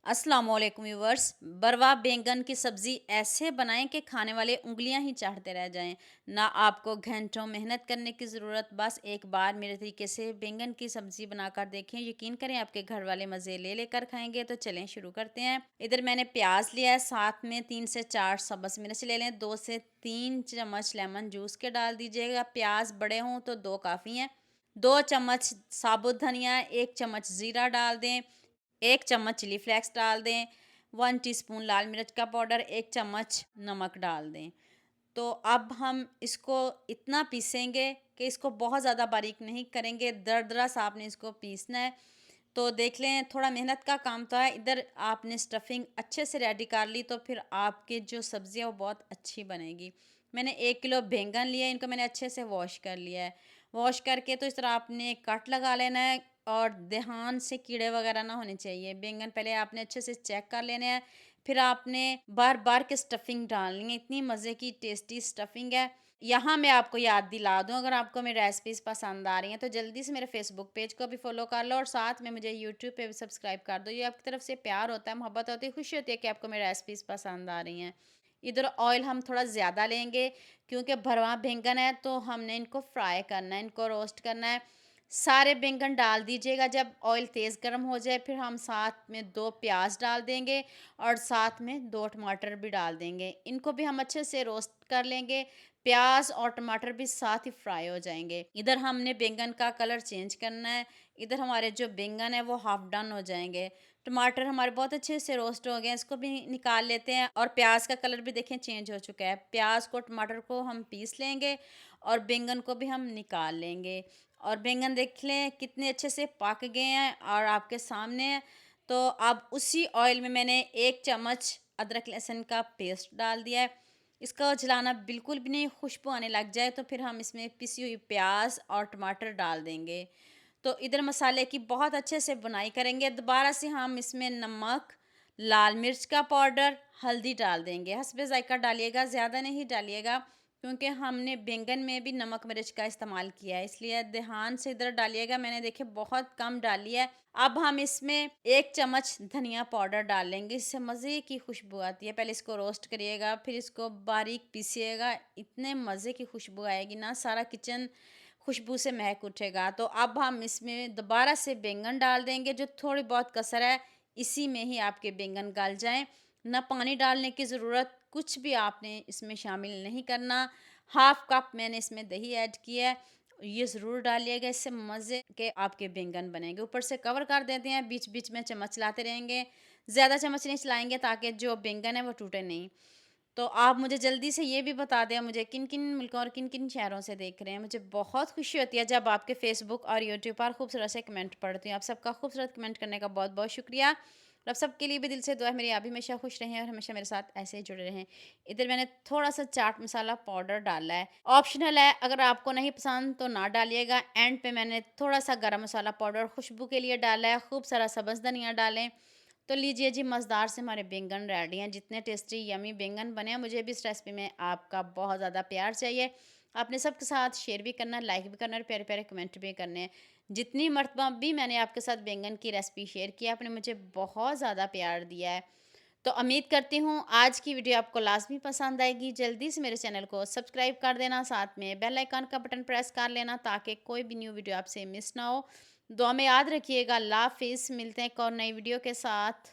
अस्सलाम वालेकुम व्यूअर्स। बरवा बैंगन की सब्ज़ी ऐसे बनाएं कि खाने वाले उंगलियां ही चाटते रह जाएं। ना आपको घंटों मेहनत करने की ज़रूरत, बस एक बार मेरे तरीके से बैंगन की सब्ज़ी बनाकर देखें। यकीन करें आपके घर वाले मज़े ले लेकर खाएंगे। तो चलें शुरू करते हैं। इधर मैंने प्याज लिया है, साथ में 3 से 4 सब्ज़ मिर्च ले लें। 2 से 3 चम्मच लेमन जूस के डाल दीजिएगा। प्याज बड़े हों तो 2 काफ़ी हैं। 2 चम्मच साबुत धनिया, 1 चम्मच ज़ीरा डाल दें। 1 चम्मच चिली फ्लेक्स डाल दें। 1 टीस्पून लाल मिर्च का पाउडर, 1 चम्मच नमक डाल दें। तो अब हम इसको इतना पीसेंगे कि इसको बहुत ज़्यादा बारीक नहीं करेंगे, दरदरा सा आपने इसको पीसना है। तो देख लें, थोड़ा मेहनत का काम तो है। इधर आपने स्टफिंग अच्छे से रेडी कर ली तो फिर आपकी जो सब्ज़ी है वो बहुत अच्छी बनेगी। मैंने 1 किलो बैंगन लिए, इनको मैंने अच्छे से वॉश कर लिया है। वॉश करके तो इस तरह आपने कट लगा लेना है और ध्यान से कीड़े वगैरह ना होने चाहिए। बैंगन पहले आपने अच्छे से चेक कर लेने हैं, फिर आपने बार बार के स्टफिंग डालनी है। इतनी मज़े की टेस्टी स्टफिंग है। यहाँ मैं आपको याद दिला दूँ, अगर आपको मेरी रेसिपीज़ पसंद आ रही हैं तो जल्दी से मेरे फेसबुक पेज को भी फॉलो कर लो और साथ में मुझे यूट्यूब पे भी सब्सक्राइब कर दो। ये आपकी तरफ से प्यार होता है, मोहब्बत होती है, खुशी होती है कि आपको मेरी रेसिपीज़ पसंद आ रही हैं। इधर ऑयल हम थोड़ा ज़्यादा लेंगे क्योंकि भरवा बैंगन है, तो हमने इनको फ्राई करना है, इनको रोस्ट करना है। सारे बैंगन डाल दीजिएगा। जब ऑयल तेज़ गर्म हो जाए फिर हम साथ में 2 प्याज डाल देंगे और साथ में 2 टमाटर भी डाल देंगे। इनको भी हम अच्छे से रोस्ट कर लेंगे। प्याज और टमाटर भी साथ ही फ्राई हो जाएंगे। इधर हमने बैंगन का कलर चेंज करना है। इधर हमारे जो बैंगन है वो हाफ डन हो जाएंगे। टमाटर हमारे बहुत अच्छे से रोस्ट हो गए हैं, इसको भी निकाल लेते हैं। और प्याज का कलर भी देखें चेंज हो चुका है। प्याज को, टमाटर को हम पीस लेंगे और बैंगन को भी हम निकाल लेंगे। और बैंगन देख लें कितने अच्छे से पक गए हैं और आपके सामने है। तो अब उसी ऑयल में मैंने 1 चम्मच अदरक लहसुन का पेस्ट डाल दिया है। इसका जलाना बिल्कुल भी नहीं, खुशबू आने लग जाए तो फिर हम इसमें पिसी हुई प्याज और टमाटर डाल देंगे। तो इधर मसाले की बहुत अच्छे से बुनाई करेंगे। दोबारा से हम इसमें नमक, लाल मिर्च का पाउडर, हल्दी डाल देंगे। हस्बे ज़ायका डालिएगा, ज़्यादा नहीं डालिएगा क्योंकि हमने बैंगन में भी नमक मिर्च का इस्तेमाल किया है, इसलिए ध्यान से इधर डालिएगा। मैंने देखे बहुत कम डाली है। अब हम इसमें 1 चम्मच धनिया पाउडर डाल लेंगे, इससे मज़े की खुशबू आती है। पहले इसको रोस्ट करिएगा, फिर इसको बारीक पीसिएगा, इतने मज़े की खुशबू आएगी ना, सारा किचन खुशबू से महक उठेगा। तो अब हम इसमें दोबारा से बैंगन डाल देंगे। जो थोड़ी बहुत कसर है इसी में ही आपके बैंगन गल जाएँ। ना पानी डालने की ज़रूरत, कुछ भी आपने इसमें शामिल नहीं करना। हाफ़ कप मैंने इसमें दही ऐड किया है, ये ज़रूर डालिएगा, इससे मज़े के आपके बैंगन बनेंगे। ऊपर से कवर कर देते हैं, बीच-बीच में चम्मच चलाते रहेंगे। ज़्यादा चम्मच नहीं चलाएँगे ताकि जो बैंगन है वो टूटे नहीं। तो आप मुझे जल्दी से ये भी बता दें, मुझे किन-किन मुल्कों और किन-किन शहरों से देख रहे हैं। मुझे बहुत खुशी होती है जब आपके फ़ेसबुक और यूट्यूब पर खूबसूरत से कमेंट पढ़ती हूँ। आप सबका खूबसूरत कमेंट करने का बहुत-बहुत शुक्रिया। और आप सबके लिए भी दिल से दुआ है मेरी, आप भी हमेशा खुश रहें और हमेशा मेरे साथ ऐसे ही जुड़े रहें। इधर मैंने थोड़ा-सा चाट मसाला पाउडर डाला है, ऑप्शनल है, अगर आपको नहीं पसंद तो ना डालिएगा। एंड पे मैंने थोड़ा-सा गरम मसाला पाउडर खुशबू के लिए डाला है। खूब सारा सब्ज़ धनिया डालें। तो लीजिए जी, मज़ेदार से हमारे बैंगन रेडी हैं। जितने टेस्टी यमी बैंगन बने हैं, मुझे भी इस रेसिपी में आपका बहुत ज़्यादा प्यार चाहिए। आपने सबके साथ शेयर भी करना है, लाइक भी करना है और प्यारे-प्यारे कमेंट भी करने हैं। जितनी मर्तबा भी मैंने आपके साथ बैंगन की रेसिपी शेयर की, आपने मुझे बहुत ज़्यादा प्यार दिया है। तो उम्मीद करती हूँ आज की वीडियो आपको लाज़मी पसंद आएगी। जल्दी से मेरे चैनल को सब्सक्राइब कर देना, साथ में बेल आइकन का बटन प्रेस कर लेना ताकि कोई भी न्यू वीडियो आपसे मिस ना हो। दुआ में याद रखिएगा। अल्लाह हाफ़िज़। मिलते हैं एक और नई वीडियो के साथ।